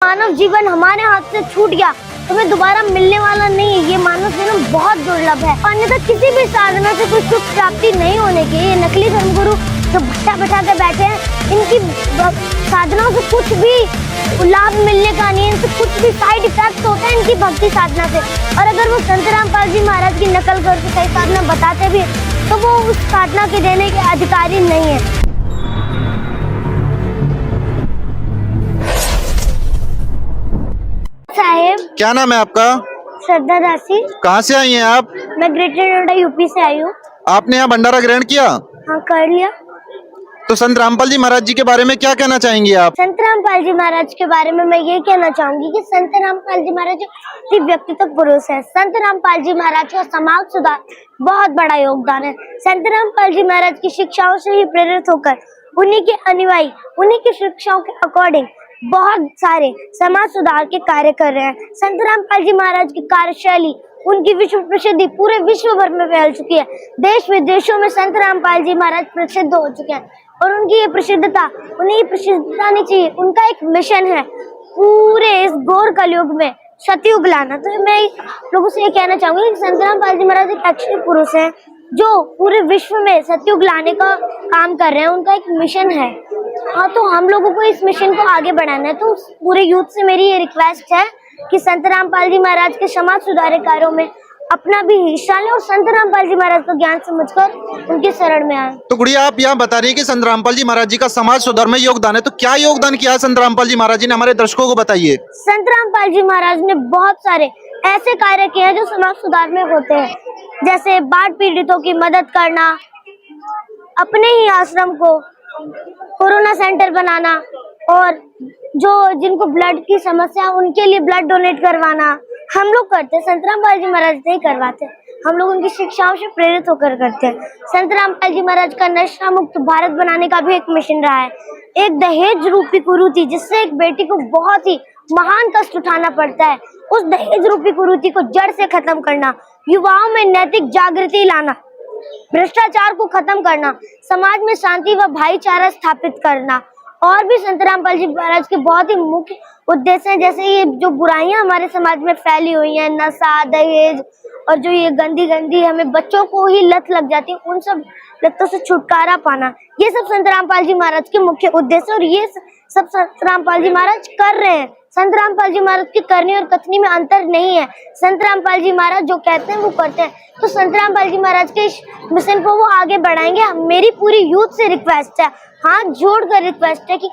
मानव जीवन हमारे हाथ से छूट गया तो हमें दोबारा मिलने वाला नहीं है। ये मानव जन्म बहुत दुर्लभ है। अन्यथा किसी भी साधना से कोई सुख प्राप्ति नहीं होने की। ये नकली धर्मगुरु जो भट्टा बैठा के बैठे हैं, इनकी साधनाओं से कुछ भी लाभ मिलने का नहीं है। इनसे कुछ भी साइड इफेक्ट होता है इनकी भक्ति साधना से। और अगर वो संत रामपाल जी महाराज की नकल करके सही साधना बताते भी तो वो उस साधना के देने के अधिकारी नहीं है। साहेब, क्या नाम है आपका? श्रद्धा दासी। कहाँ से आई हैं आप? मैं ग्रेटर नोएडा यूपी से आई हूँ। आपने यहाँ भंडारा ग्रहण किया? हाँ, कर लिया। तो संत रामपाल जी महाराज जी के बारे में क्या कहना चाहेंगी आप? संत रामपाल जी महाराज के बारे में मैं ये कहना चाहूंगी कि संत रामपाल जी महाराज व्यक्तित्व पुरुष है। संत रामपाल जी महाराज का समाज सुधार बहुत बड़ा योगदान है। संत रामपाल जी महाराज की शिक्षाओं से ही प्रेरित होकर उन्हीं के अनुयायी उन्हीं की शिक्षाओं के अकॉर्डिंग बहुत सारे समाज सुधार के कार्य कर रहे हैं। संत रामपाल जी महाराज की कार्यशैली, उनकी विश्व प्रसिद्धि पूरे विश्व भर में फैल चुकी है। देश विदेशों में संत रामपाल जी महाराज प्रसिद्ध हो चुके हैं और उनकी ये प्रसिद्धता, उन्हें ये प्रसिद्धता नहीं चाहिए। उनका एक मिशन है पूरे इस घोर कलयुग में सतयुग लाना। तो मैं लोगों से ये कहना चाहूंगी कि संत रामपाल जी महाराज एक अक्षय पुरुष है जो पूरे विश्व में सतयुग लाने का काम कर रहे हैं। उनका एक मिशन है। हाँ, तो हम लोगों को इस मिशन को आगे बढ़ाना है। तो पूरे यूथ से मेरी ये रिक्वेस्ट है कि संत रामपाल जी महाराज के समाज सुधार कार्यों में अपना भी हिस्सा लें और संत रामपाल जी महाराज का ज्ञान समझकर उनके शरण में आए। तो गुड़िया, आप यहाँ बता रही हैं कि संत रामपाल जी महाराज जी का समाज सुधार में योगदान है, तो क्या योगदान किया है संत रामपाल जी महाराज जी ने? हमारे दर्शकों को बताइए। संत रामपाल जी महाराज ने बहुत सारे ऐसे कार्य किए हैं जो समाज सुधार में होते हैं, जैसे बाढ़ पीड़ितों की मदद करना, अपने ही आश्रम को कोरोना सेंटर बनाना और जो जिनको ब्लड की समस्या उनके लिए ब्लड डोनेट करवाना हम लोग करते हैं। संत रामपाल जी महाराज नहीं करवाते, हम लोग उनकी शिक्षाओं से प्रेरित होकर करते हैं। संत रामपाल जी महाराज का नशा मुक्त भारत बनाने का भी एक मिशन रहा है। एक दहेज रूपी कुरीति जिससे एक बेटी को बहुत ही महान कष्ट उठाना पड़ता है, उस दहेज रूपी कुरीति को जड़ से खत्म करना, युवाओं में नैतिक जागृति लाना, भ्रष्टाचार को खत्म करना, समाज में शांति व भाईचारा स्थापित करना और भी संत रामपाल जी महाराज के बहुत ही मुख्य उद्देश्य हैं। जैसे ये जो बुराइयां हमारे समाज में फैली हुई हैं, नशा, दहेज और जो ये गंदी गंदी हमें बच्चों को ही लत लग जाती है, उन सब लतों से छुटकारा पाना, ये सब संत रामपाल जी महाराज के मुख्य उद्देश्य और ये सब संत रामपाल जी महाराज कर रहे हैं। संत रामपाल जी महाराज की करनी और कथनी में अंतर नहीं है। संत रामपाल जी महाराज जो कहते हैं वो करते हैं। तो संत रामपाल जी महाराज के इस मिशन को वो आगे बढ़ाएंगे। मेरी पूरी यूथ से रिक्वेस्ट है, हाथ जोड़कर रिक्वेस्ट है कि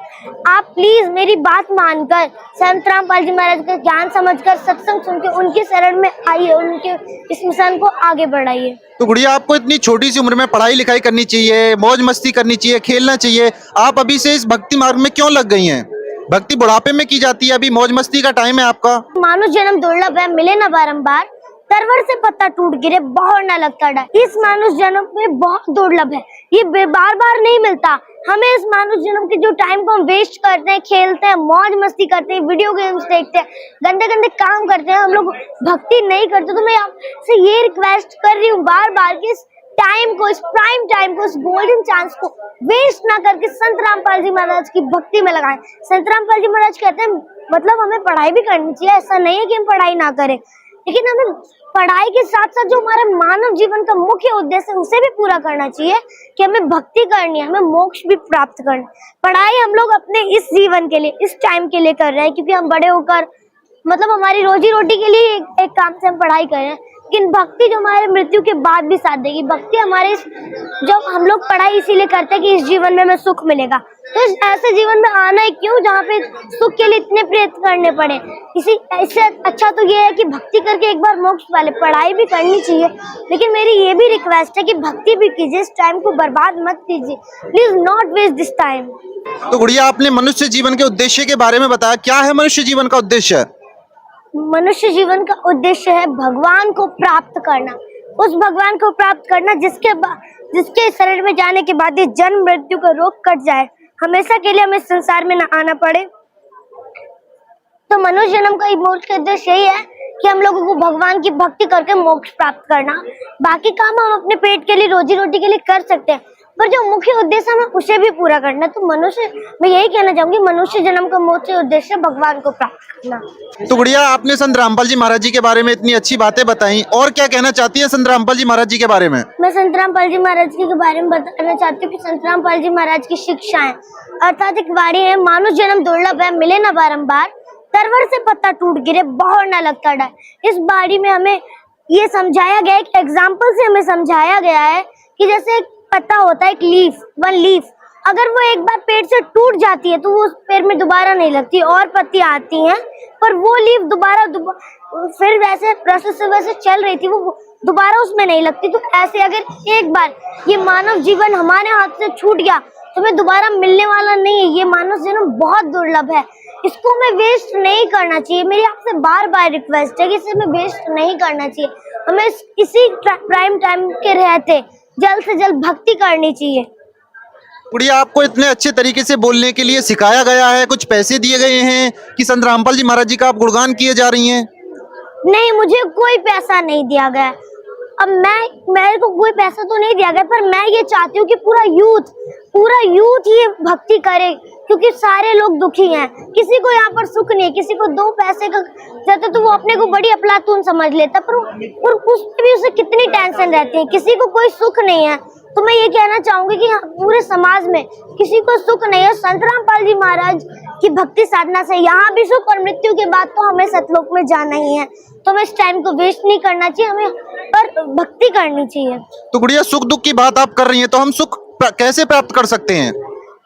आप प्लीज मेरी बात मानकर संत रामपाल जी महाराज का ज्ञान समझकर सत्संग सुनकर उनके शरण में आइए, उनके इस मिशन को आगे बढ़ाइए। तो गुड़िया, आपको इतनी छोटी सी उम्र में पढ़ाई लिखाई करनी चाहिए, मौज मस्ती करनी चाहिए, खेलना चाहिए, आप अभी से इस भक्ति मार्ग में क्यों लग गई हैं? भक्ति बुढ़ापे में की जाती है, अभी मौज मस्ती का टाइम है आपका। मानुष जन्म दुर्लभ है, मिले ना बारंबार, तरवर से पत्ता टूट गिरे बहुत न लगता डर। इस मानुष जन्म में बहुत दुर्लभ है, ये बार बार नहीं मिलता। हमें इस मानुष जन्म के जो टाइम को हम वेस्ट करते हैं, खेलते हैं, मौज मस्ती करते हैं, वीडियो गेम्स देखते हैं, गंदे गंदे काम करते हैं, हम लोग भक्ति नहीं करते। तो मैं आपसे ये रिक्वेस्ट कर रही हूँ बार बार कि इस टाइम को, इस प्राइम टाइम को, इस गोल्डन चांस को वेस्ट ना करके संत रामपाल जी महाराज की भक्ति में लगाएं। संत रामपाल जी महाराज कहते हैं मतलब हमें पढ़ाई भी करनी चाहिए, ऐसा नहीं है कि हम पढ़ाई ना करें, लेकिन हमें पढ़ाई के साथ साथ जो हमारे मानव जीवन का मुख्य उद्देश्य है उसे भी पूरा करना चाहिए कि हमें भक्ति करनी है, हमें मोक्ष भी प्राप्त करना है। पढ़ाई हम लोग अपने इस जीवन के लिए, इस टाइम के लिए कर रहे हैं क्योंकि हम बड़े होकर मतलब हमारी रोजी रोटी के लिए एक काम से हम पढ़ाई कर रहे हैं, लेकिन भक्ति जो हमारे मृत्यु के बाद भी साथ देगी। भक्ति हमारे जब हम लोग पढ़ाई इसीलिए करते हैं कि इस जीवन में हमें सुख मिलेगा, तो इस ऐसे जीवन में आना है क्यों जहाँ पे सुख के लिए इतने प्रयत्न करने पड़े। इससे अच्छा तो ये है कि भक्ति करके एक बार मोक्ष वाले। पढ़ाई भी करनी चाहिए, लेकिन मेरी ये भी रिक्वेस्ट है कि भक्ति भी कीजिए, इस टाइम को बर्बाद मत कीजिए, please not waste this time. तो गुड़िया, आपने मनुष्य जीवन के उद्देश्य के बारे में बताया, क्या है मनुष्य जीवन का उद्देश्य? मनुष्य जीवन का उद्देश्य है भगवान को प्राप्त करना, उस भगवान को प्राप्त करना जिसके शरण में जाने के बाद ये जन्म मृत्यु का रोग कट जाए, हमेशा के लिए हमें संसार में न आना पड़े। तो मनुष्य जन्म का मुख्य उद्देश्य यही है कि हम लोगों को भगवान की भक्ति करके मोक्ष प्राप्त करना। बाकी काम हम अपने पेट के लिए, रोजी रोटी के लिए कर सकते हैं, पर जो मुख्य उद्देश्य हमें उसे भी पूरा करना। तो मनुष्य, मैं यही कहना चाहूंगी, मनुष्य जन्म का मुख्य उद्देश्य भगवान को प्राप्त करना। तो गुड़िया, आपने संत रामपाल जी महाराज जी के बारे में इतनी अच्छी बातें बताई, और क्या कहना चाहती है संत रामपाल जी महाराज जी के बारे में? मैं संत रामपाल जी महाराज जी के बारे में बताना चाहती हूँ कि संत रामपाल जी महाराज की शिक्षाएं अर्थात एक वाणी है, मानुष जन्म दुर्लभ है, मिले न बारंबार, तरवर से पत्ता टूट गिरे, बहोर न लगता डर। इस बाड़ी में हमें ये समझाया गया है, एक एग्जाम्पल से हमें समझाया गया है कि जैसे एक पत्ता होता है, एक लीफ, वन लीफ, अगर वो एक बार पेड़ से टूट जाती है तो वो उस पेड़ में दोबारा नहीं लगती, और पत्तियां आती हैं, पर वो लीफ दोबारा फिर वैसे प्रोसेस से वैसे चल रही थी, वो दोबारा उसमें नहीं लगती। तो ऐसे अगर एक बार ये मानव जीवन हमारे हाथ से छूट गया तो हमें दोबारा मिलने वाला नहीं है। ये मानव जन्म बहुत दुर्लभ है, इसको हमें वेस्ट नहीं करना चाहिए। मेरी आपसे बार बार रिक्वेस्ट है कि इसे हमें वेस्ट नहीं करना चाहिए। हमें इसी प्राइम टाइम के रहते जल्द से जल्द भक्ति करनी चाहिए। गुड़िया, आपको इतने अच्छे तरीके से बोलने के लिए सिखाया गया है, कुछ पैसे दिए गए हैं कि संत रामपाल जी महाराज जी का आप गुणगान किए जा रही हैं? नहीं, मुझे कोई पैसा नहीं दिया गया। अब मेरे को कोई पैसा तो नहीं दिया गया, पर मैं ये चाहती हूँ कि पूरा यूथ ये भक्ति करे, क्योंकि सारे लोग दुखी हैं। किसी को यहाँ पर सुख नहीं है, किसी को 2 पैसे का जाता तो वो अपने को बड़ी अफलातून समझ लेता, पर उसमें भी उसे कितनी टेंशन रहती है। किसी को कोई सुख नहीं है। तो मैं ये कहना चाहूंगी कि पूरे समाज में किसी को सुख नहीं है। संत रामपाल जी महाराज की भक्ति साधना से यहाँ भी सुख, और मृत्यु के बाद तो हमें सतलोक में जाना ही है। तो हमें इस टाइम को वेस्ट नहीं करना चाहिए, हमें पर भक्ति करनी चाहिए। तो गुड़िया, सुख दुख की बात आप कर रही हैं, तो हम सुख कैसे प्राप्त कर सकते हैं?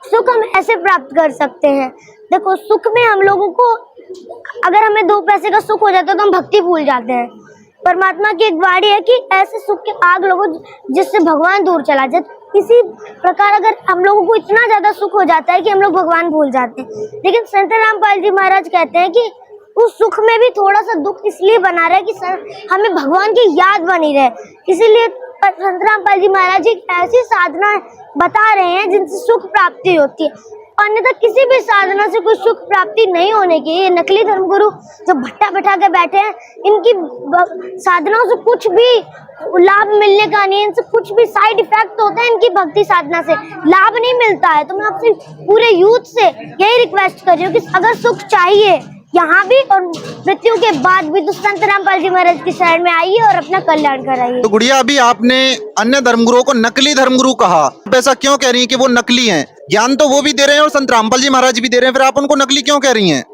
सुख हम ऐसे प्राप्त कर सकते हैं, देखो, सुख में हम लोगों को, अगर हमें 2 पैसे का सुख हो जाता है तो हम भक्ति भूल जाते हैं। परमात्मा की एक वाणी है कि ऐसे सुख के आग लगो जिससे भगवान दूर चला जाए। इसी प्रकार अगर हम लोगों को इतना ज्यादा सुख हो जाता है कि हम लोग भगवान भूल जाते हैं, लेकिन संत रामपाल जी महाराज कहते हैं कि उस सुख में भी थोड़ा सा दुख इसलिए बना रहा है कि हमें भगवान की याद बनी रहे। इसीलिए संत रामपाल जी महाराज जी ऐसी साधना बता रहे हैं जिनसे सुख प्राप्ति होती है, अन्यथा किसी भी साधना से कोई सुख प्राप्ति नहीं होने की। ये नकली धर्मगुरु जो भट्टा बैठा के बैठे हैं, इनकी साधनाओं से कुछ भी लाभ मिलने का नहीं है, इनसे कुछ भी साइड इफेक्ट होता है, इनकी भक्ति साधना से लाभ नहीं मिलता है। तो मैं आपसे पूरे यूथ से यही रिक्वेस्ट कर रही हूँ कि अगर सुख चाहिए यहाँ भी और मृत्यु के बाद भी, तो संत रामपाल जी महाराज की शरण में आइए और अपना कल्याण कराइए। तो गुड़िया, अभी आपने अन्य धर्मगुरुओं को नकली धर्मगुरु कहा, आप ऐसा क्यों कह रही हैं कि वो नकली हैं? ज्ञान तो वो भी दे रहे हैं और संत रामपाल जी महाराज भी दे रहे हैं, फिर आप उनको नकली क्यों कह रही हैं?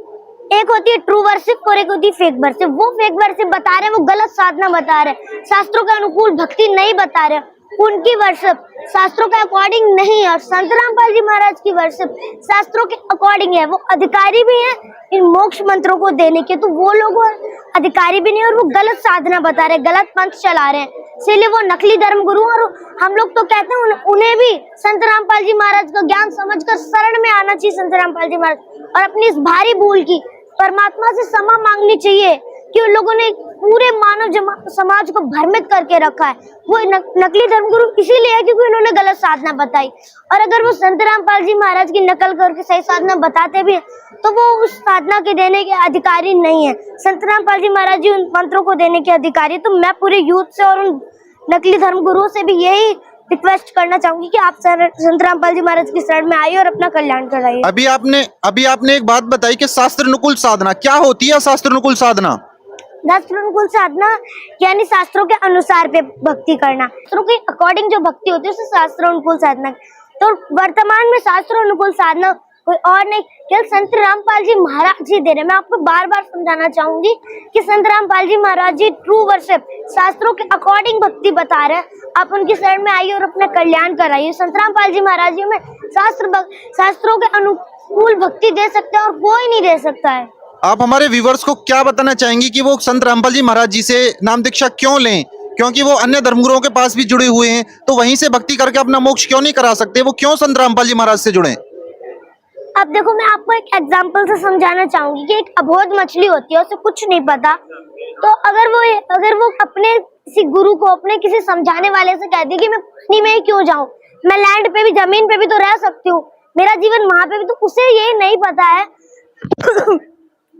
एक होती है ट्रू वर्शिप और एक होती है फेक वर्शिप। वो फेक वर्शिप बता रहे हैं, वो गलत साधना बता रहे हैं, शास्त्रों के अनुकूल भक्ति नहीं बता रहे। उनकी वर्शिप शास्त्रों के अकॉर्डिंग नहीं है, और संत रामपाल जी महाराज की वर्शिप शास्त्रों के अकॉर्डिंग है। वो अधिकारी भी हैं इन मोक्ष मंत्रों को देने के, तो वो लोग अधिकारी भी नहीं, और वो गलत साधना बता रहे हैं, गलत पंथ चला रहे हैं, इसीलिए वो नकली धर्म गुरु। और हम लोग तो कहते हैं उन्हें भी संत रामपाल जी महाराज का ज्ञान समझकर शरण में आना चाहिए संत रामपाल जी महाराज, और अपनी इस भारी भूल की परमात्मा से क्षमा मांगनी चाहिए कि उन लोगों ने पूरे मानव समाज को भ्रमित करके रखा है। वो नकली धर्मगुरु इसीलिए है क्योंकि उन्होंने गलत साधना बताई, और अगर वो संत रामपाल जी महाराज की नकल करके सही साधना बताते भी हैं तो वो उस साधना के देने के अधिकारी नहीं है। संत रामपाल जी महाराज जी उन मंत्रों को देने के अधिकारी। तो मैं पूरे यूथ से और उन नकली धर्मगुरुओं से भी यही रिक्वेस्ट करना चाहूंगी कि आप संत रामपाल जी महाराज की शरण में आइए और अपना कल्याण कराइए। अभी आपने एक बात बताई कि शास्त्र अनुकूल साधना क्या होती है? शास्त्र अनुकूल साधना, शास्त्र अनुकूल साधना यानी शास्त्रों के अनुसार पे भक्ति करना, शास्त्रों के अकॉर्डिंग जो भक्ति होती है उसे शास्त्र अनुकूल साधना। तो वर्तमान में शास्त्र अनुकूल साधना कोई और नहीं, केवल संत रामपाल जी महाराज जी दे रहे। मैं आपको बार बार समझाना चाहूंगी कि संत रामपाल जी महाराज जी ट्रू वर्शिप शास्त्रों के अकॉर्डिंग भक्ति बता रहे हैं। आप उनकी शरण में आइए और अपना कल्याण कराइए। संत रामपाल जी महाराज जी में शास्त्रों के अनुकूल भक्ति दे सकते हैं और कोई नहीं दे सकता है। आप हमारे व्यूवर्स को क्या बताना चाहेंगी कि वो संत रामपाल जी महाराज जी से नाम दीक्षा क्यों लें? क्योंकि वो अन्य धर्मगुरुओं के पास भी जुड़े हुए हैं, तो वहीं से भक्ति करके अपना मोक्ष क्यों नहीं करा सकते? वो क्यों संत रामपाल जी महाराज से जुड़े? अब देखो, मैं आपको एक एग्जांपल से समझाना चाहूंगी कि एक अबोध मछली होती है, उसे कुछ नहीं पता, तो अगर वो अपने किसी गुरु को, अपने किसी समझाने वाले से कहती है कि मैं पानी में ही क्यों जाऊं, मैं लैंड पे भी, जमीन पे भी तो रह सकती हूँ, मेरा जीवन वहां पे भी, तो उसे ये नहीं पता है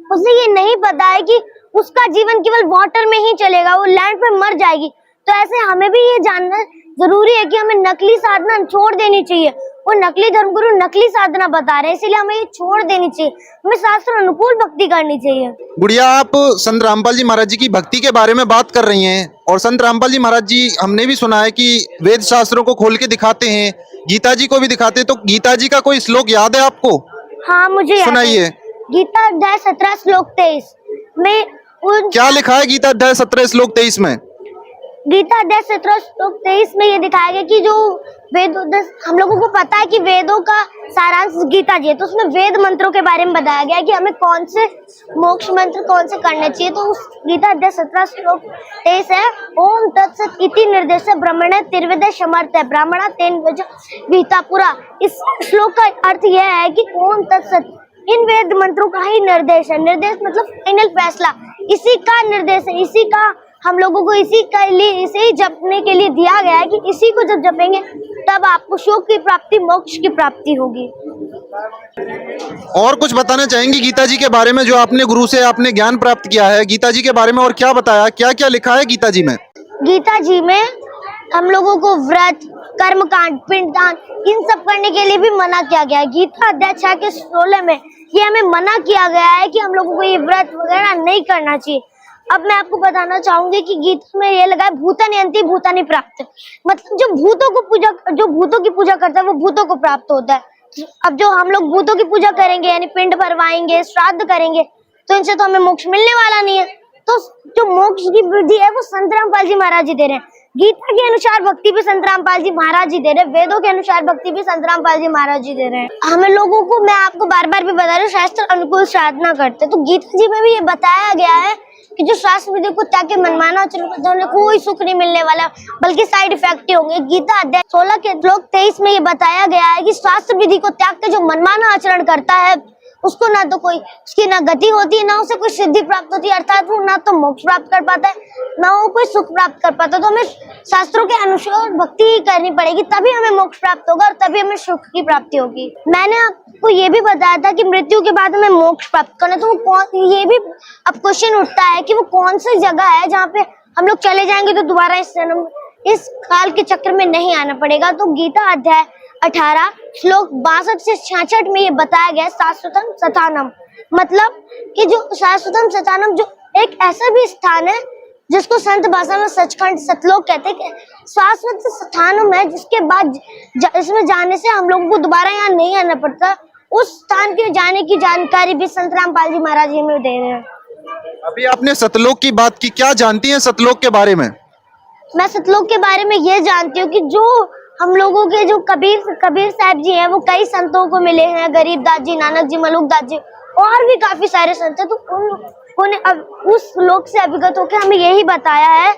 उसे ये नहीं पता है कि उसका जीवन केवल वाटर में ही चलेगा, वो लैंड पे मर जाएगी। तो ऐसे हमें भी ये जानना है जरूरी है कि हमें नकली साधना छोड़ देनी चाहिए। वो नकली धर्मगुरु नकली साधना बता रहे हैं, इसलिए हमें ये छोड़ देनी चाहिए। हमें शास्त्र अनुकूल भक्ति करनी चाहिए। गुड़िया, आप संत रामपाल जी महाराज जी की भक्ति के बारे में बात कर रही हैं, और संत रामपाल जी महाराज जी हमने भी सुना है कि वेद शास्त्रों को खोल के दिखाते हैं, गीता जी को भी दिखाते हैं। तो गीता जी का कोई श्लोक याद है आपको? हाँ, मुझे याद है। सुनाइए। गीता अध्याय 17 श्लोक 23 में क्या लिखा है गीता अध्याय 17 श्लोक 23 में? गीता अध्याय 17 श्लोक 23 में ये दिखाया गया कि जो वेद, हम लोगों को पता है कि वेदों का सारांश गीता जी है, तो उसमें वेद मंत्रों के बारे में बताया गया है कि हमें कौन से मोक्ष मंत्र कौन से करने चाहिए। तो उस गीता अध्याय 17 श्लोक 23 है, ओम तत्सत इति निर्देश ब्रह्मणे तिर्वेद समर्थ ब्राह्मणा तेन विहिता पुरा। इस श्लोक का अर्थ यह है कि ओम तत्सत इन वेद मंत्रों का ही निर्देश है। निर्देश मतलब फाइनल फैसला, इसी का निर्देश है, इसी का हम लोगों को इसी के लिए, इसे ही जपने के लिए दिया गया है कि इसी को जब जपेंगे तब आपको सुख की प्राप्ति, मोक्ष की प्राप्ति होगी। और कुछ बताना चाहेंगी गीता जी के बारे में, जो आपने गुरु से आपने ज्ञान प्राप्त किया है गीता जी के बारे में, और क्या बताया, क्या क्या लिखा है गीता जी में? गीता जी में हम लोगों को व्रत, कर्मकांड, पिंडदान इन सब करने के लिए भी मना किया गया है। गीता अध्याय 6 के 16 में ये हमें मना किया गया है कि हम लोगों को ये व्रत वगैरह नहीं करना चाहिए। अब मैं आपको बताना चाहूंगी कि गीता में ये लगा है भूतानि अंति भूतानि प्राप्त, मतलब जो भूतों की पूजा करता है वो भूतों को प्राप्त होता है। अब जो हम लोग भूतों की पूजा करेंगे यानी पिंड भरवाएंगे, श्राद्ध करेंगे, तो इनसे तो हमें मोक्ष मिलने वाला नहीं है। तो जो मोक्ष की वृद्धि है वो संत रामपाल जी महाराज जी दे रहे हैं। गीता के अनुसार भक्ति भी संत रामपाल जी महाराज जी दे रहे हैं, वेदों के अनुसार भक्ति भी संत रामपाल जी महाराज जी दे रहे हैं। हमें लोगों को, मैं आपको बार बार भी बता रही हूँ, शास्त्र अनुकूल साधना करते हैं। तो गीता जी में भी ये बताया गया है कि जो शास्त्र विधि को त्याग के मनमाना आचरण करते हैं उन्हें कोई सुख नहीं मिलने वाला, बल्कि साइड इफेक्ट ही होंगे। गीता अध्याय 16 के श्लोक 23 में ये बताया गया है कि शास्त्र विधि को त्याग के जो मनमाना आचरण करता है उसको ना तो कोई, उसकी ना गति होती है, ना उसे कोई सिद्धि प्राप्त होती है, अर्थात वो ना तो मोक्ष प्राप्त कर पाता है, ना वो कोई सुख प्राप्त कर पाता है। तो हमें शास्त्रों के अनुसार भक्ति ही करनी पड़ेगी, तभी हमें मोक्ष प्राप्त होगा और तभी हमें सुख की प्राप्ति होगी। मैंने आपको ये भी बताया था कि मृत्यु के बाद हमें मोक्ष प्राप्त करना, तो वो कौन, ये भी अब क्वेश्चन उठता है कि वो कौन सी जगह है जहाँ पे हम लोग चले जाएंगे तो दोबारा इस काल के चक्र में नहीं आना पड़ेगा। तो गीता अध्याय 18 श्लोक 62 से 66 में ये बताया गया शाश्वतम सतानम, मतलब कि जो शाश्वतम सतानम जो एक ऐसा भी स्थान है जिसको संत भाषा में सचखंड सतलोक कहते हैं, शाश्वत स्थानम है जिसके बाद इसमें जाने से हम लोगों को दोबारा यहाँ नहीं आना पड़ता। उस स्थान के जाने की जानकारी भी संत रामपाल जी महाराज जी में दे रहे हैं। अभी आपने सतलोक की बात की, क्या जानती हैं सतलोक के बारे में? मैं सतलोक के बारे में ये जानती हूँ कि जो हम लोगों के जो कबीर साहब जी हैं वो कई संतों को मिले हैं, गरीबदास जी, नानक जी, मलुकदास जी और भी काफी सारे संत हैं। तो उन्हें अब उस लोक से अभिगत होकर हमें यही बताया है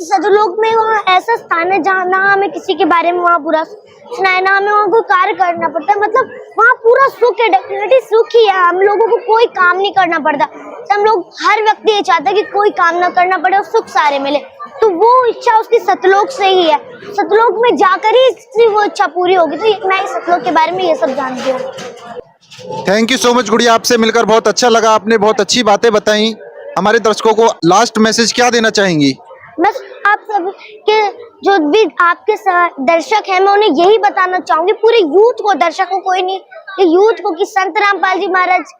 सतलोक में वहाँ ऐसा स्थान है जहाँ ना हमें किसी के बारे में वहाँ बुरा सुना है, ना हमें वहाँ कोई कार्य करना पड़ता है, मतलब वहाँ पूरा सुख है, डेफिनेटली सुख ही है। हम लोगों को कोई काम नहीं करना पड़ता। तो हम लोग, हर व्यक्ति ये चाहता है कि कोई काम ना करना पड़े और सुख सारे मिले, तो वो इच्छा उसकी सतलोक से ही है। सतलोक में जाकर ही इसकी वो इच्छा पूरी होगी। तो मैं सतलोक के बारे में ये सब जानती हूँ। थैंक यू सो मच गुड़िया, आपसे मिलकर बहुत अच्छा लगा, आपने बहुत अच्छी बातें बताई। हमारे दर्शकों को लास्ट मैसेज क्या देना चाहेंगी? बस आप सब के जो भी आपके दर्शक हैं, मैं उन्हें यही बताना चाहूंगी, पूरे यूथ को, दर्शकों को ही नहीं, ये यूथ को, कि संत रामपाल जी महाराज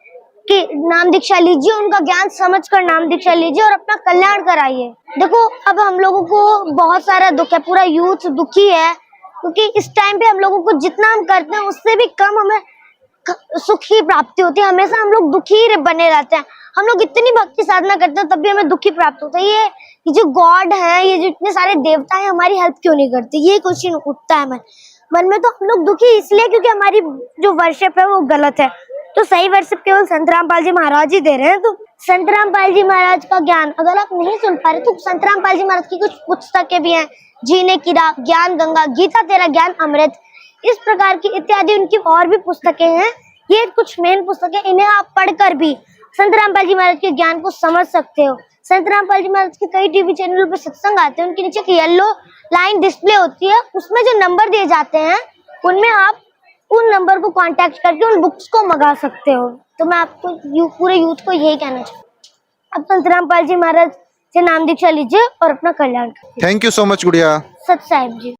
की नाम दीक्षा लीजिए, उनका ज्ञान समझकर नाम दीक्षा लीजिए और अपना कल्याण कराइए। देखो अब हम लोगों को बहुत सारा दुख है, पूरा यूथ दुखी है, क्योंकि इस टाइम पे हम लोगों को जितना हम करते हैं उससे भी कम हमें सुख की प्राप्ति होती है। हमेशा हम लोग दुखी बने रहते हैं। हम लोग इतनी भक्ति साधना करते हैं तब भी हमें दुखी प्राप्त होता है। ये जो गॉड है, ये जो इतने सारे देवता हैं, हमारी हेल्प क्यों नहीं करते, ये क्वेश्चन उठता है मन में। तो हम लोग दुखी इसलिए क्योंकि हमारी जो वर्शिप है वो गलत है। तो सही वर्शिप केवल संत रामपाल जी महाराज ही दे रहे हैं। तो संत रामपाल जी महाराज का ज्ञान अगर आप नहीं सुन पा रहे तो संत रामपाल जी महाराज की कुछ पुस्तकें भी हैं, जीने की राह, ज्ञान गंगा, गीता तेरा ज्ञान अमृत, इस प्रकार की इत्यादि उनकी और भी पुस्तकें हैं। ये कुछ मेन पुस्तकें, इन्हें आप पढ़कर भी संत रामपाल जी महाराज के ज्ञान को समझ सकते हो। संत रामपाल जी महाराज के कई टीवी चैनलों पर सत्संग आते हैं, उनके नीचे एक येलो लाइन डिस्प्ले होती है, उसमें जो नंबर दिए जाते हैं उनमें आप उन नंबर को कांटेक्ट करके उन बुक्स को मंगा सकते हो। तो मैं आपको पूरे यूथ को यही कहना चाहूँ। अब संत रामपाल जी महाराज से नाम दीक्षा लीजिए और अपना कल्याण कीजिए। थैंक यू सो मच गुड़िया। सत साहिब जी।